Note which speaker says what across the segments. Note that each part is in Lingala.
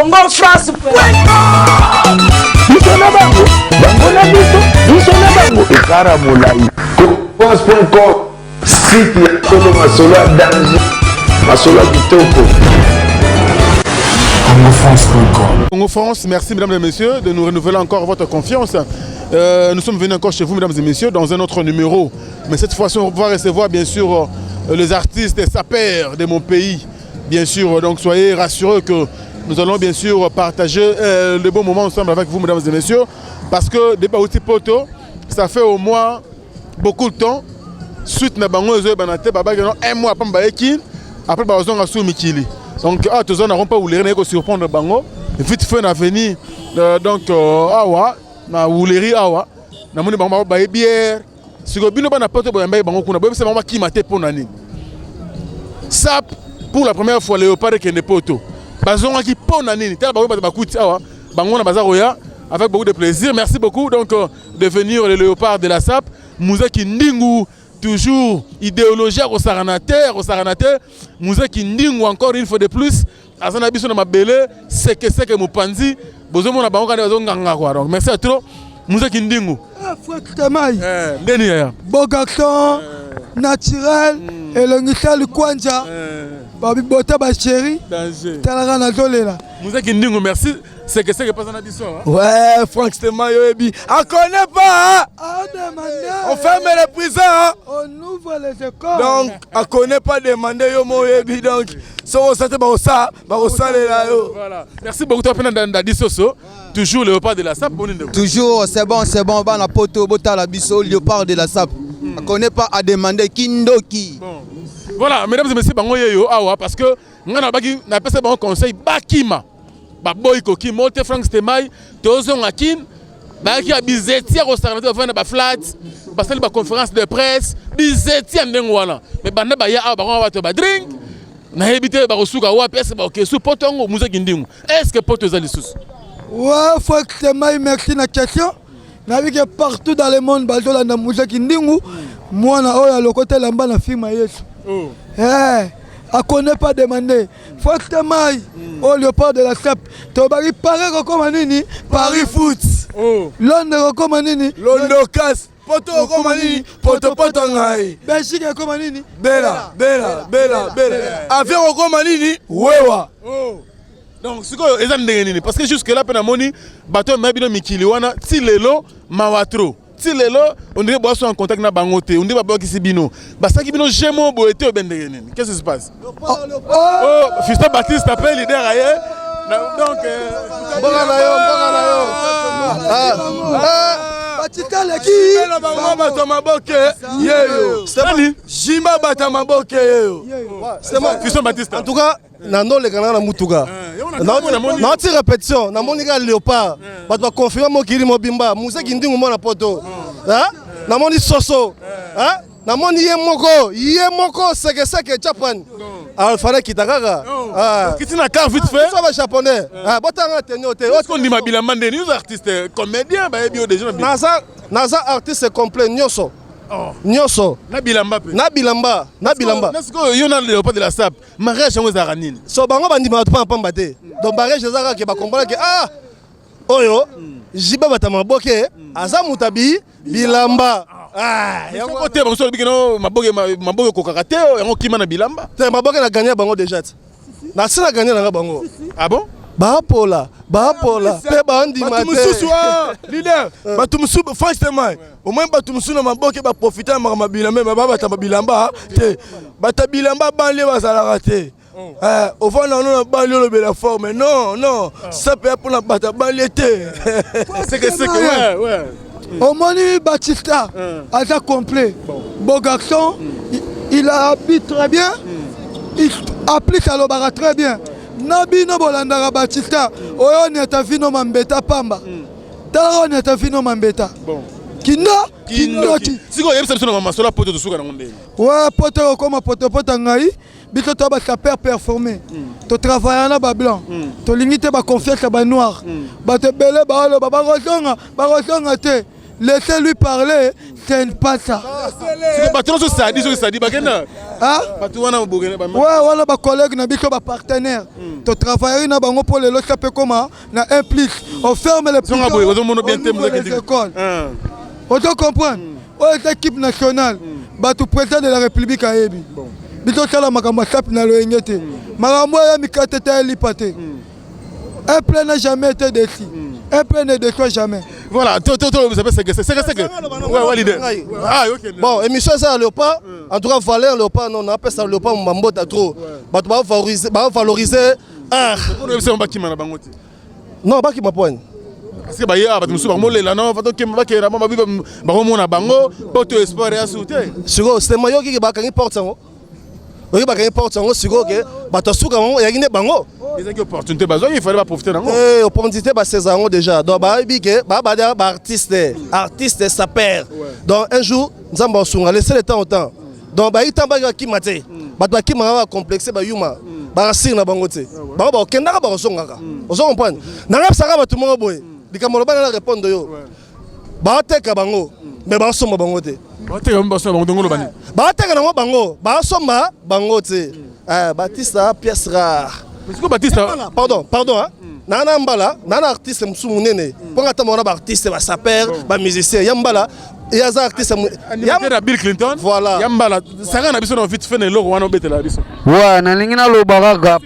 Speaker 1: Congo France.
Speaker 2: France.com, site ya Tolo Masolo à danger, Masolo à Kitoko.
Speaker 3: Congo France, merci mesdames et messieurs de nous renouveler encore votre confiance. Nous sommes venus encore chez vous mesdames et messieurs dans un autre numéro. Mais cette fois-ci on va pouvoir recevoir bien sûr les artistes et sapeurs de mon pays. Bien sûr, donc soyez rassurés que nous allons bien sûr partager de bons moments ensemble avec vous mesdames et messieurs. Parce que des Baouti Poto, ça fait au moins beaucoup de temps. Suite na bango ezo banate baba que un mois après baeki après bazon a sou mikili. Donc tous on n'auront pas voulu rien que surprendre bango. Vite fait na venir donc awa na wuleri awa na moni bango ba bière. Siko bino bana poto boyamba bango kuna boyebisa bango ki maté pour nani. Ça pour la première fois Léopard qui ne poto. Bazon qui pour nani. Tel bango ba kuti awa bango na bazaroya avec beaucoup de plaisir. Merci beaucoup donc de venir le Léopard de la SAP. Mouzaki Ndingu, toujours idéologie au Saranater, Mouzaki Ndingu encore une fois de plus. Azana biso na mabele, c'est que Mupanzi, bozo mona bango kana bazo nganga quoi. Donc merci à toi. Mouzaki Ndingu.
Speaker 4: Frère Tamay.
Speaker 3: Ndeni ya.
Speaker 4: Beau garçon, naturel, et le ngisali kwanja. Babi bota ba chéri.
Speaker 3: Danger.
Speaker 4: Talara na zolela.
Speaker 3: Mouzaki Ndingu, merci. C'est que pas en biso.
Speaker 4: Ouais, Franck Stéma Yoebi. On connaît pas, hein? On ferme les prisons, hein? On ouvre les écoles. Donc, on connaît pas demander Yomo Yoebi. Donc, si on s'attend à ça, les là.
Speaker 3: Voilà. Merci beaucoup, toi, Disoso. Toujours le Léopard de la SAP.
Speaker 5: Toujours, c'est bon, bah, la poto, bota la biso, Léopard de la SAP. On connaît pas à demander Kindoki.
Speaker 3: Bon. Voilà, mesdames et messieurs, parce que nous avons un conseil Bakima. Baboy koki monte Franck Stemai tozo ngakin ba ki bizeti ya restaurant va na ba flat ba sali ba conférence de presse bizeti ya ndengo wana mais banda ba ya ba ba ba drink na hebite ba kosuka wa pesa ba okesu potongo Mouzaki Ndingu est-ce que poto zali sous
Speaker 4: ouais Franck Stemai merci na question na vu que partout dans le monde bazola na Mouzaki Ndingu moi na oya lokote lamba na film Yesu on connaît pas demander. Faut que tu mailles au Léopard de la SAP. Tu vas Paris recommandé Paris Foot. Londres recommandé Londres Casse. Poto recommandé Poto Ngai. Belgique recommandé Bella. Avion recommandé Wewa.
Speaker 3: Donc c'est quoi parce que jusque là penamoni bateau mabino mikili wana ti lelo mawatro. Si lelo on dirait boisson en contact na bangote on dit ba boki sibino basa ki bino jemo boete o bendegene qu'est-ce qui se passe Fiston Baptiste appelle leader ailleurs donc
Speaker 4: Batita leki bata maboke yeyo Jima bata maboke yeyo
Speaker 3: c'est moi Fiston Baptiste
Speaker 6: en tout cas nando le kana na mutuka na ti répétition na monika Léopard bato ba confirmer mo kiri mobimba Mouzaki Ndingu mo na poto hein na moni soso hein na moni ye moko seke Japan alors fallait kitakaka
Speaker 3: kitina car vite fait
Speaker 6: ça va japonais botanga tenio te
Speaker 3: est-ce qu'on dit mabila mandé nous artistes comédiens ba bio déjà
Speaker 6: naza artiste complet nyoso Nyoso
Speaker 3: na bilamba
Speaker 6: N'est-ce
Speaker 3: que yo na Léopard de la SAP mariage yango za ranini
Speaker 6: so bango bandima to pamba te donc mariage ezaka ke ba comprendre que oyo jiba batama boke aza mutabi bilamba
Speaker 3: yango côté bango so bikino maboke ko kakate yango kima na bilamba
Speaker 6: te maboke na gagner bango déjà na sina gagner na bango
Speaker 3: ah bon
Speaker 6: Bapola, pe bandi matin.
Speaker 4: Batumusu leader, batumusu franchement. Au moins batumusu na maboke ba profiter ma bilamba ba bata bilamba te. Bata bilamba banle bazala raté. Au fond na banle le bela forme. Non, ça peut pour la bata banle te.
Speaker 3: C'est que ouais.
Speaker 4: Omoni Batista a complet. Beau garçon, il habite très bien. Il applique à l'obara très bien. Nabino Bolandara Batista, Oyo Netafino Mambeta Pamba. Taro Netafino Mambeta.
Speaker 3: Bon.
Speaker 4: Kindo.
Speaker 3: Si vous avez une sola poto de souka dans le monde.
Speaker 4: Ouais, poto comme poto ngai. Bito to ba saper performer. To travailler na ba blanc. To limiter ba confiance ba noir. Ba te belé ba lo ba rosonga te. Laissez-lui parler, c'est pas ça.
Speaker 3: C'est pas trop ça dit bagena.
Speaker 4: wana bacollègue na biso bapartenaire totravailleri na bango mpo lelo sape koma na un plus on ferme les écoles ozo comprendre oyo eza équipe nationale bato président de la république ayebi biso osala makambo asapi na loyenge te makambo oyo ya mikate te elipa te un plein n'a jamais été déçu un plein ne déçoit jamais.
Speaker 3: Voilà,
Speaker 6: bon, émission ça Léopard, en tout cas Valère Léopard, non, on appelle ça Léopard Mbambota trop. Bah tu vas valoriser art. Non, pas qui m'appoigne.
Speaker 3: Parce que bah hier, bah tu me souviens molé là non, faut que bah que rama babi bah mon bango, pour tout espoir et assurer.
Speaker 6: Sur c'est maillot qui va gagner porte ça. Oui, bah gagner porte ça, sur que bah tu souka bango, il y a gagné bango.
Speaker 3: Il y a une opportunité, il fallait pas profiter d'ango.
Speaker 6: Eh, opportunité bah 16 ans déjà. Donc bah big bah artiste ça perd. Donc un jour, nous allons se laisser le temps au temps. Donc bah il t'a pas qui maté. Bah toi qui m'a complexé bah yuma. Bah sir na bango te. Bah bah kenda ba osongaka. Ozo comprendre. Na ngap saka ba tout monde boy. Dikamolo ba na répondre yo. Bah teka bango. Mais bah somba bango te.
Speaker 3: Bah teka bango ngolo bani.
Speaker 6: Bah teka na bango. Bah somba bango te. Baptiste pièce rare. Pardon, hein? Nana mbala, nana artiste msumunene. Pour attendre on a artiste ba saper, ba musicien, yambala, et ya artiste
Speaker 3: yambala Bill Clinton.
Speaker 6: Voilà.
Speaker 3: Yambala, ça na biso na vite fait ne loro wana betela biso.
Speaker 1: Ouais, na lingina lo baraga.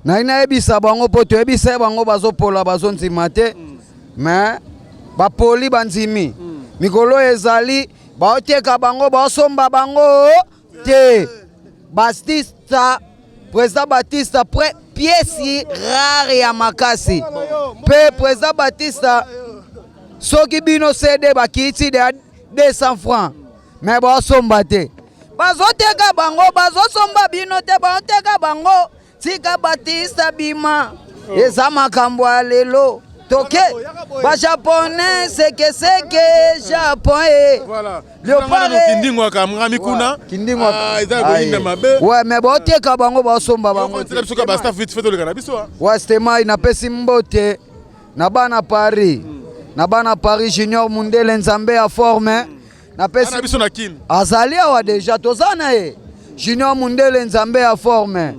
Speaker 1: Na ina ebisa bango poto ebisa bango bazopola bazonzima te. Mais ba poli banzimi. Mikolo ezali ba oteka bango ba somba bango te. Bastista Président Baptiste après pièce rare ya makasi. Pe Président Baptiste soki bino CD bakiti de 200 francs. Mais ba somba te. Bazoteka bango bazosomba bino te bazoteka bango. Tika Baptiste bima. Eza makambo lelo. Toke ba japonais c'est que japonais.
Speaker 3: Voilà.
Speaker 1: Léopard
Speaker 3: kindingwa ka ngami kuna.
Speaker 1: Kindingwa.
Speaker 3: Eza boinda mabe.
Speaker 1: Ouais, mais ba oteka bango ba somba bango.
Speaker 3: C'est biso ka ba staff vite fait to le kana biso.
Speaker 1: Ouais, c'était mai na pesi mbote. Na bana Paris. Na bana Paris Junior Mundele Nzambe a forme. Na pesi
Speaker 3: na biso na kin.
Speaker 1: Azali wa déjà tozana e. Junior Mundele Nzambe a forme.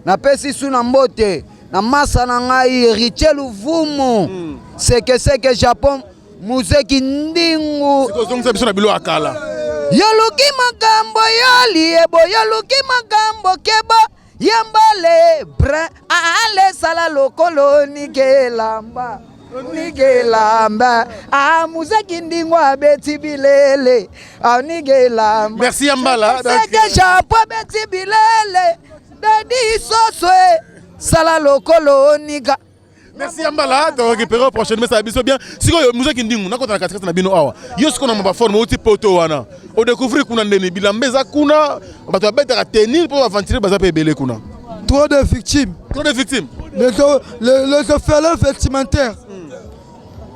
Speaker 1: Na pesi suna mbote. Na masa na ngai Richel Vumu c'est que Japon muziki ndingu
Speaker 3: sikozongisa biso na bilo akala
Speaker 1: yoluki magambo yaliebo yoluki magambo keba yambale brin ale sala lokolo nikelamba muziki ndingu abeti bilele nikelamba
Speaker 3: merci Yambala
Speaker 1: c'est que Japon abeti bilele dadi soswe Sala lokolo niga.
Speaker 3: Merci Yambala, tu récupérer prochainement ça biso bien. Siko muziki ndingu na kota na katikati na bino awa. Yo siko na mba forme uti poto wana. O découvrir kuna ndeni bilambeza kuna bato babeta tenir pour aventurer baza pe belé kuna.
Speaker 4: Trop de victimes.
Speaker 3: Trop de victimes.
Speaker 4: Les orphelins vestimentaires.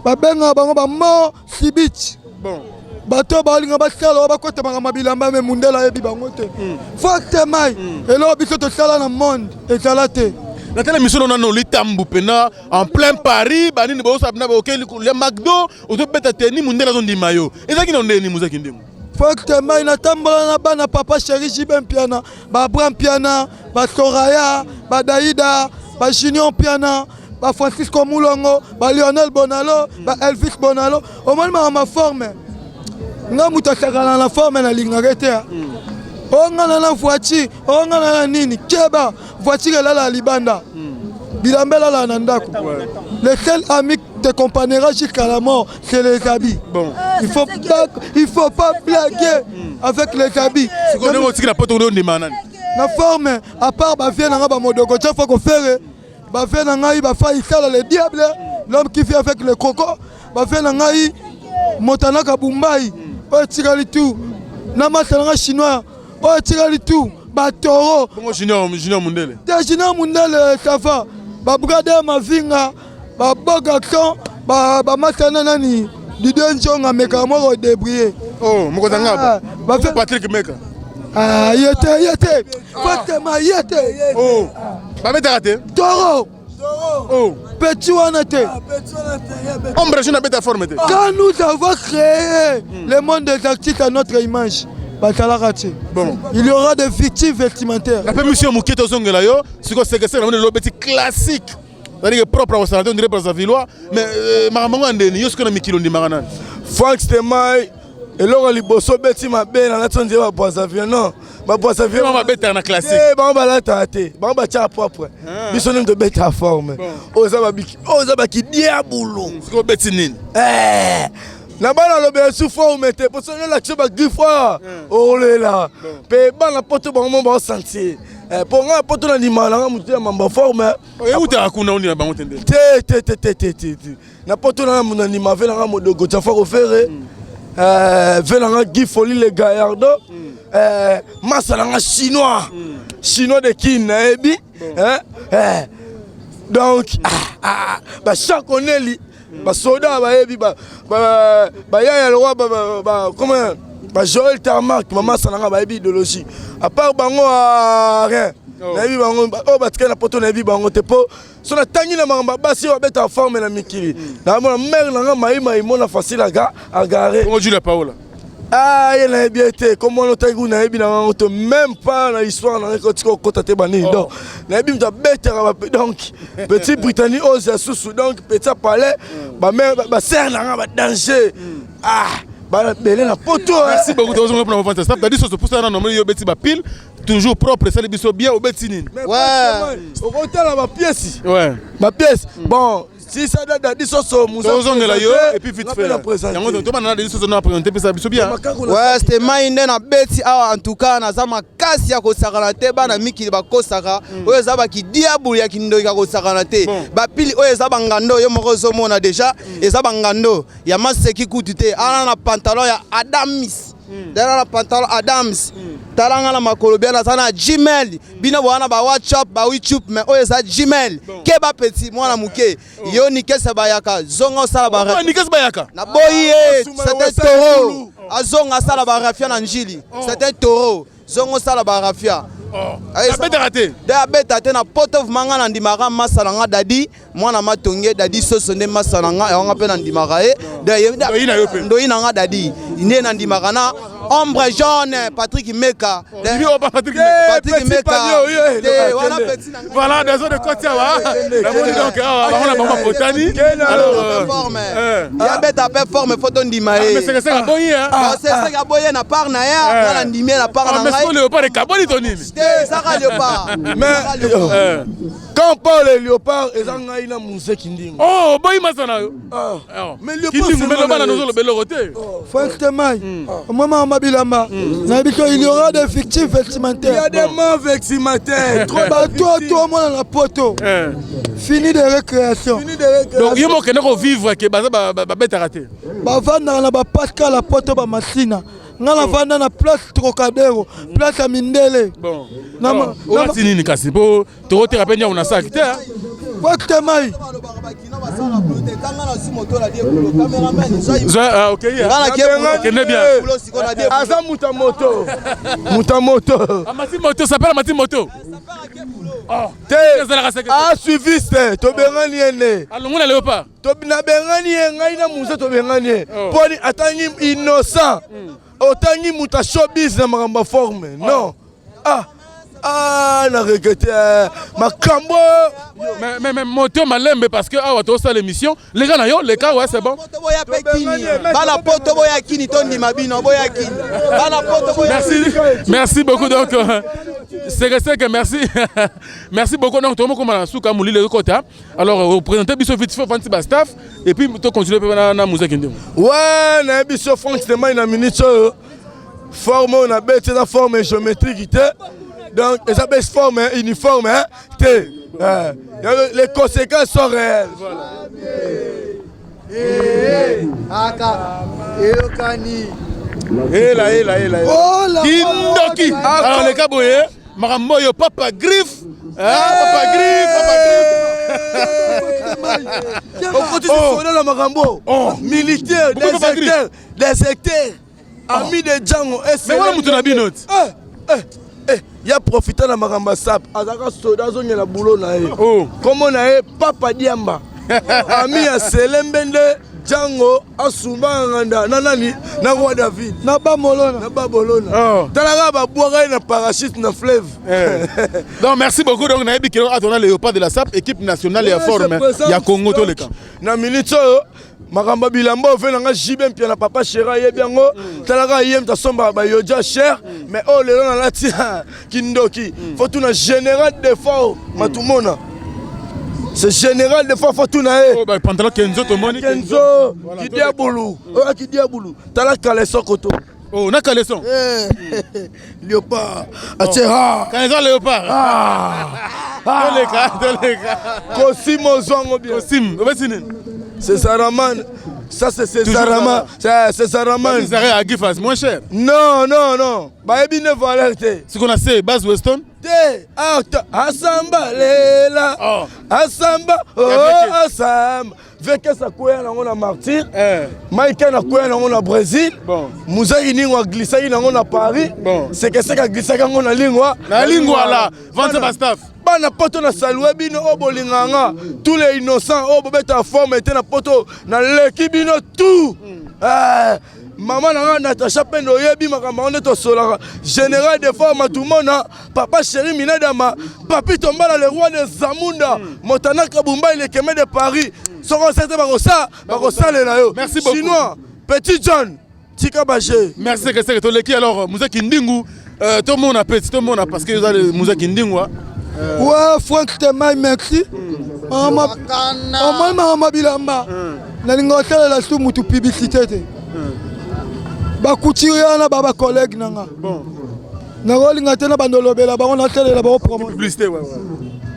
Speaker 4: Babenga bango ba mort sibich.
Speaker 3: Bon.
Speaker 4: Bato balinga basala bakota makama bilamba me mundela yebi bango te. Fakte mai. Elo biso to sala na monde ezalate.
Speaker 3: Dans telle émission, on a nos litambu pena en plein Paris, bani ni bosa bina boke le McDo, ou te beta teni munde la zone di mayo. Et ça qui n'en est ni muziki ndingu.
Speaker 4: Faktement na tambola na bana papa chéri Jibem piana, ba Bram piana, ba Soraya, ba Daïda, ba Junior piana, ba Francisco Moulongo, ba Lionel Bonalo, ba Elvis Bonalo. Au moins ma forme. Nga muta sakana na forme na lingakete. Ongana na voiture, ongana na nini, keba voiture là la libanda. Bilambela la nandako. Le seul ami qui te accompagnera jusqu'à la mort, c'est les habits.
Speaker 3: Bon.
Speaker 4: Il faut pas blaguer avec les habits.
Speaker 3: C'est qu'on est aussi la pote de manane.
Speaker 4: La forme, à part ba vient na ba modoko, chaque fois qu'on fait ba vient na ngai ba fa isala le diable, l'homme qui vit avec le coco, ba vient na ngai motanaka bumbai, o tirali tout. Na masanga chinois. Oh, tirali tout, ba toro.
Speaker 3: Comment Junior Mundele?
Speaker 4: Junior Mundele, ça va. Ba brade ma vinga, ba bogaxon, ba matana nani. Didier Njonga meka mo débrouiller.
Speaker 3: Oh, moko tanga. Ba fait Patrick Meka.
Speaker 4: Ah, yete. Fortement yete.
Speaker 3: Oh. Ba beta raté.
Speaker 4: Toro.
Speaker 3: Oh.
Speaker 4: Petit wanate.
Speaker 3: Ombre je na beta forme.
Speaker 4: Quand nous avons créé le monde des artistes à notre image.
Speaker 3: Bon.
Speaker 4: Il y aura des victimes vestimentaires.
Speaker 3: La permission Moukieto Zongelayo, c'est que c'est le petit classique. C'est-à-dire propre au Salade, on dirait pour Villois, mais Maramango Ndeni, yo ce qu'on a mis kilo de Maranan.
Speaker 6: Franck Stemay, et là, les bossos bêtis ma belle, on a attendu ma boisse à viande. Non, ma boisse à viande.
Speaker 3: On va bête en classique.
Speaker 6: Eh, on va la tâter. On va tirer propre. Ils sont de bête à forme. Oh, ça va qui diaboulou.
Speaker 3: C'est quoi bêtine?
Speaker 6: Eh, là-bas, on a souffert, on mettait. Pour ça, on a la chèvre griffoir. Oh là. Puis, la porte, on va sentir. Pour moi, pour tout l'animal, on a ma forme.
Speaker 3: Et où t'es à Kouna, on est à Bamontende?
Speaker 6: N'importe où mon animal, on a mon dogo, tu as fait refaire. Venant Gifoli les gaillards, Massalanga chinois, chinois de Kin, donc, chaque année, les soldats, comment, Joël Tarmac, maman Salanga, idéologie. À part Bango à rien. Nabi bango o batika na poto nabi bango te po so na tangi na mamba basi o beta forme na mikili na mona mère na mai mona facile à garer.
Speaker 3: Comment tu la Paola?
Speaker 6: Ah, il a bien été comment on t'a dit na ebi na ngoto même pas na histoire na ko tiko kota te bani donc na ebi mta beta donc petit Britannique ose sous donc petit palais ba mère ba serre na ba danger. Ah
Speaker 3: merci beaucoup de vous pour votre staff. Dit pour ça non yo beti ba pile toujours propre ça les biso bien au betini.
Speaker 6: Ouais. Au côté là ma pièce.
Speaker 3: Ouais.
Speaker 6: Ma pièce. Bon, si ça date dit ça Moussa.
Speaker 3: Et puis vite fait. Yango to bana dit ça na présenter puis ça biso bien.
Speaker 5: Ouais, c'était mainde na beti en tout cas na zama kasi ya ko sakana te bana miki ba ko saka. Oyo zaba ki diabulu ya kindo ya ko sakana te. Ba pile oyo zaba ngando yo moko zo mona déjà et zaba ngando ya maseki kutite ana na pantalon ya Adams. Derrière le pantalon Adams, talanga la makolobia na sana Gmail, bina wana ba WhatsApp, ba YouTube, mais oyo za Gmail. Keba petit mwana muke, yo nikesa bayaka, zonga sala ba.
Speaker 3: Oh nikesa bayaka.
Speaker 5: Na boye, c'était taureau. Azonga sala ba rafia na njili. C'était taureau. Zonga sala ba rafia.
Speaker 3: Ça bête raté.
Speaker 5: Da bête raté na poto manga na ndimara masalanga dadi, mwana matonge dadi sosonde masalanga ya nga pe na ndimara e. Ndo ina nga dadi. Ine na ndimara na ombre jaune Patrick Meka. Patrick Meka.
Speaker 3: Voilà des zones de Kotia wa. La moni donc on a maman potani.
Speaker 5: Alors ya bête a performe photo ndima e.
Speaker 3: Mais c'est ça boye hein.
Speaker 5: C'est ça ga boye na par na ya, na ndimé na par na ngai.
Speaker 3: Mais le léopard de Kaboni tonimi.
Speaker 5: Ça ga léopard.
Speaker 6: Mais quand on parle de léopard, ils ont eu la musique qui
Speaker 3: oh, boy masana yo.
Speaker 6: Mais léopard c'est
Speaker 3: le bana nous le bel côté.
Speaker 4: Franchement, maman Mabilamba, il y aura des victimes vestimentaires.
Speaker 6: Il y a des mains vestimentaires.
Speaker 4: Toi, moi dans la poteau. Fini de récréation.
Speaker 3: Donc il faut que nous vivre que ba bête raté.
Speaker 4: Ba vanda na ba Pascal la poteau ba masina. Ngala vanda na place Trocadéro, place à Mindele.
Speaker 3: Bon. On va tinini kasi po to te rapenya on a ça acteur.
Speaker 4: Exactement.
Speaker 3: OK. Connais bien.
Speaker 6: Asa Mutamoto. Mutamoto.
Speaker 3: Amati moto s'appelle Amati moto.
Speaker 6: Ah suiviste to bengani ene.
Speaker 3: Allons na léopard.
Speaker 6: To na bengani ngai na musa to bengani. Poni atangi innocent. Otangi muta showbiz na makamba forme. Non. Ah, na regretté Makambo.
Speaker 3: Mais moto malembe parce que ah tu as l'émission. Les gars yo les cas ouais c'est bon.
Speaker 5: Bana poto boya kini tondi mabino boya kini. Bana poto boya.
Speaker 3: Merci beaucoup donc c'est que merci. Merci beaucoup donc tout le monde comme souka mouli le côté. Alors représenter biso vite fait fanti ba staff et puis tu continuer na musique ndimo.
Speaker 6: Ouais, na biso Franck Stemay na minute forme on a bête la forme géométrique. Donc, les abeilles forment uniforme, hein? Les conséquences sont réelles. Voilà.
Speaker 3: Kindoki. Alors, les caboyers, Maramoyo, Papa Griffe. Papa Griffe.
Speaker 6: On continue sur le Marambo. Militaire, déserteur, ami de Django.
Speaker 3: Mais voilà, Moutouna Binot.
Speaker 6: Il a profité de ma sap. Azaka soda zonye la boulot na e. Comment na e Papa Diamba. Ami à Selembende
Speaker 7: Django asumba nganda nanani na roi David
Speaker 4: na Bamolona
Speaker 7: talaka ba boire na parachute na fleuve.
Speaker 3: Donc merci beaucoup. Donc nayebi kilo atona Léopard de la SAP équipe nationale ya forme ya Congo to leka
Speaker 7: na minute makamba bilamba ovenanga jibe mpia na papa Chéra yebiango talaka yem ta somba ba yoja cher mais oh lelo na lati kindoki faut tout na général d'effort matumona. C'est général de fois Fortuna.
Speaker 3: Oh bah pantalon Kenzo to moni
Speaker 7: Kenzo qui diaboulou. Oh qui diaboulou. T'as la caleçon koto.
Speaker 3: Oh na caleçon.
Speaker 7: Léopard. Atera.
Speaker 3: Caleçon Léopard. Doleka.
Speaker 7: Cosimo zongo bien.
Speaker 3: Cosim. Obesine.
Speaker 7: C'est Saraman. Ça c'est Césaraman. C'est Saraman.
Speaker 3: Les arrêts à Gifas moins cher.
Speaker 7: Non. Bah ebi ne valeur te.
Speaker 3: Ce qu'on a c'est base Weston.
Speaker 7: Asamba lela. Asamba. Asamba. Veke sa koya na ngona martyr. Maïka na koya na ngona Brésil.
Speaker 3: Bon.
Speaker 7: Muzaki ningwa glissa na ngona Paris.
Speaker 3: Bon.
Speaker 7: C'est que ça glissa ka ngona lingwa.
Speaker 3: Na lingwa là. Vente ba staff.
Speaker 7: Bana poto na salué bino obolinganga. Tous les innocents obobeta forme était na poto na leki bino tout. Maman na Natacha Pendo yebi makambo onde to solaka général de forme tout monde papa chéri Minadama papi tombala le roi de Zamunda Motana Kabumba il est kemé de Paris soko c'était bakosa le na yo.
Speaker 3: Merci beaucoup.
Speaker 7: Chinois Petit John Tika Baché.
Speaker 3: Merci que c'est to leki alors Muzaki Ndingu tout le monde a petit tout le monde a parce que vous avez Muzaki Ndingu.
Speaker 4: Ouais Franck Temay merci. Mama bilamba. Na lingotela la sous mutu publicité. Bakutiriana baba collègue nanga.
Speaker 3: Bon.
Speaker 4: Na rolinga tena bandolobela ba on a télé là ba promo.
Speaker 3: Publicité ouais.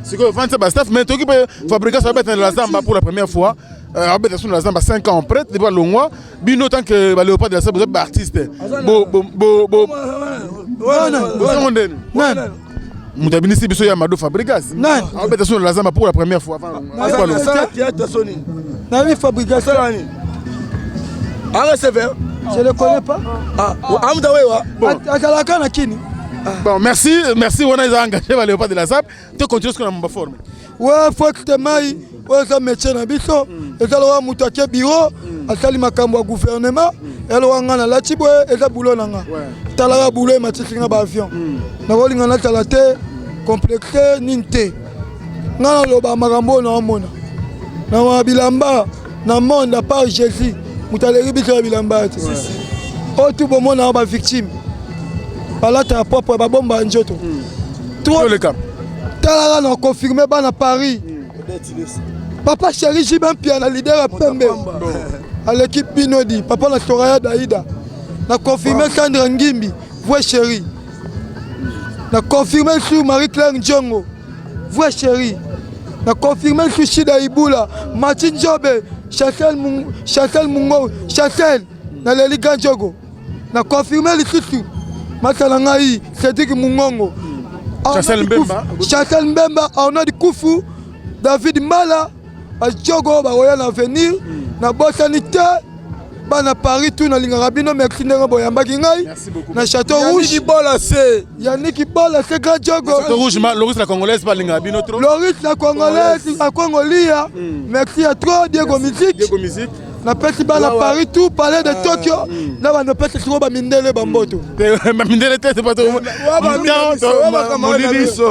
Speaker 3: C'est que vente ba staff mais tu peux fabriquer ça dans la Zamba pour la première fois. Abeta sur la Zamba 5 ans près depuis le mois. Bino tant que ba Léopard de la SAP vous êtes artiste. Bo. Mutabini si biso ya Mado Fabrigas.
Speaker 4: Non.
Speaker 3: Abeta sur la Zamba pour la première fois.
Speaker 4: Na mi fabrication. Je ne connais pas.
Speaker 3: Bon, merci, on a engagé le Léopard de la SAP. Tu continues ce qu'on a en forme.
Speaker 4: Ouais, faut que tu m'ailles. Ouais, ça métier na biso. Et ça le mutake bureau, asali makambo gouvernement. Et le wangana la tibwe et ça boulot nanga. Talara boulot matisinga ba avion. Na rolinga na talate complexé ninte. Ngana loba makambo na mona. Na mabilamba na monde à part Jésus. Mutaleri biso bilamba ati. O tout bon monde ba victime. Bala ta propre ba bomba njoto.
Speaker 3: Tout le cas.
Speaker 4: Talara na confirmé ba na Paris. Papa chéri Jibin Piana leader à Pembe. À l'équipe Binodi, papa na Soraya Daïda. Na confirmé Sandra Ngimbi, voix chérie. Na confirmé sur Marie-Claire Ndjongo. Voix chérie. Na confirmé sur Shida Ibula, Martin Jobe. Chassel Mungo, Chassel, na Leliga Djogo. Na confirmé le Soussou. Masalangaï, Cédric Mungongo. Chassel Mbemba, Arnaud Koufou, David Mala, à Djogo, Baroya l'avenir, na Bossanité, na Paris, tout na Lingarabino, merci Boyamba Gingaï, na Château Rouge. Yannick Ibola, c'est grand Djogo.
Speaker 3: Château Rouge, Loris la Congolaise, pas Lingarabino trop.
Speaker 4: Loris la Congolaise, à Congolia, merci à toi, Diego Musique. Na pesi bana Paris tout palais de Tokyo na bana pesi siko ba mindele bamboto
Speaker 3: ma mindele tete pas trop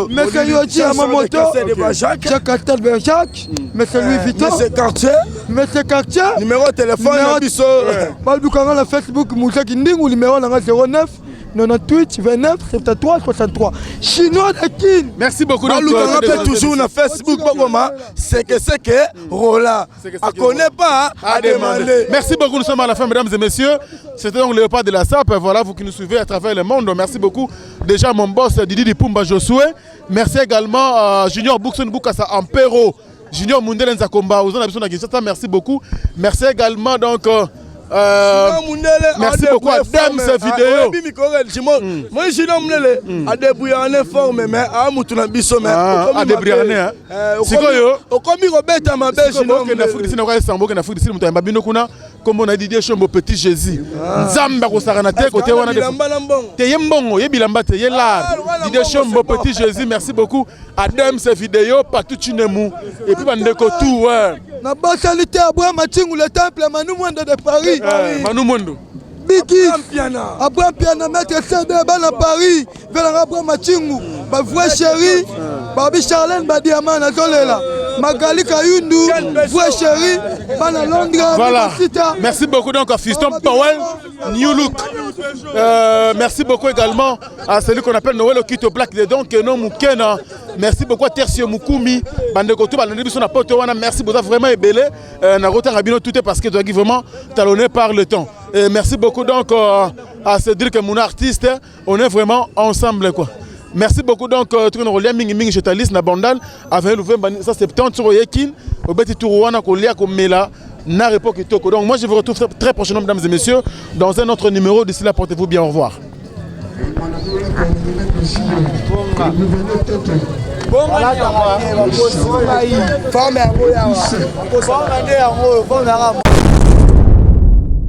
Speaker 4: monsieur Yoji Amamoto Jacques Castel Berjac monsieur Louis Vuitton monsieur Cartier
Speaker 7: numéro de téléphone biso
Speaker 4: balbukanga na Facebook Muzaki Ndingu numéro nanga 09 98 29 73 63 chinois de Kin.
Speaker 3: Merci beaucoup.
Speaker 7: On appelle toujours na Facebook c'est que Rola a connaît pas à demander.
Speaker 3: Merci beaucoup, nous sommes à la fin mesdames et messieurs. C'était donc le Léopard de la SAP. Voilà vous qui nous suivez à travers le monde. Merci beaucoup déjà mon boss Didi Dipumba Josué. Merci également Junior Boukson Boukassa Ampero. Junior Mundele Nzakomba merci beaucoup. Merci également donc merci beaucoup à Dame cette vidéo.
Speaker 7: Moi je suis à débrouiller en forme mais à mutuna biso mais
Speaker 3: à débrouiller hein. Sikoyo
Speaker 7: okomi robeta mabe
Speaker 3: je na Afrique na kwa sambo na Afrique mutu yamba bino kuna kombo na Didier Chombo Petit Jésus. Nzamba ko saka na te côté wana de. Te yembongo yebilamba te yelar. Didier Chombo Petit Jésus merci beaucoup à Dame cette vidéo pas tout chinemu et puis bandeko tout ouais.
Speaker 4: Na basalité Abraham Machingu le temple Manu Mwendo de Paris.
Speaker 3: Manu Mwendo.
Speaker 4: Biki Abraham Piana maître CD bana Paris vers Abraham Machingu ba vrai chéri Babi Charlène ba diamant na zolela Magali Kayundu vrai chéri bana Londres.
Speaker 3: Voilà. Merci beaucoup donc à Fiston Powell New Look. Merci beaucoup également à celui qu'on appelle Noël Okito Black de donc non Mukena. Merci beaucoup à Tertio Mukumi bande koto balandi biso na poto wana merci beaucoup vraiment ebelé na rota rabino tout est parce que tu as vraiment talonné par le temps. Et merci beaucoup donc à Cédric mon artiste, on est vraiment ensemble quoi. Merci beaucoup donc tout le monde mingi mingi journaliste na bandal avec le 20 ça 70 sur yekin au beti tourouana ko lia ko mela na réponse kitoko. Donc moi je vous retrouve très prochainement mesdames et messieurs dans un autre numéro. D'ici là portez-vous bien, au revoir.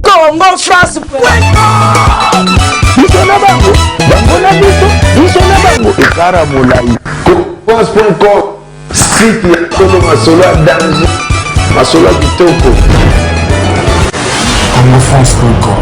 Speaker 8: Congo France
Speaker 2: France.com site ya Solo Masolo ya danger Masolo ya kitoko.
Speaker 9: CongoFrance.com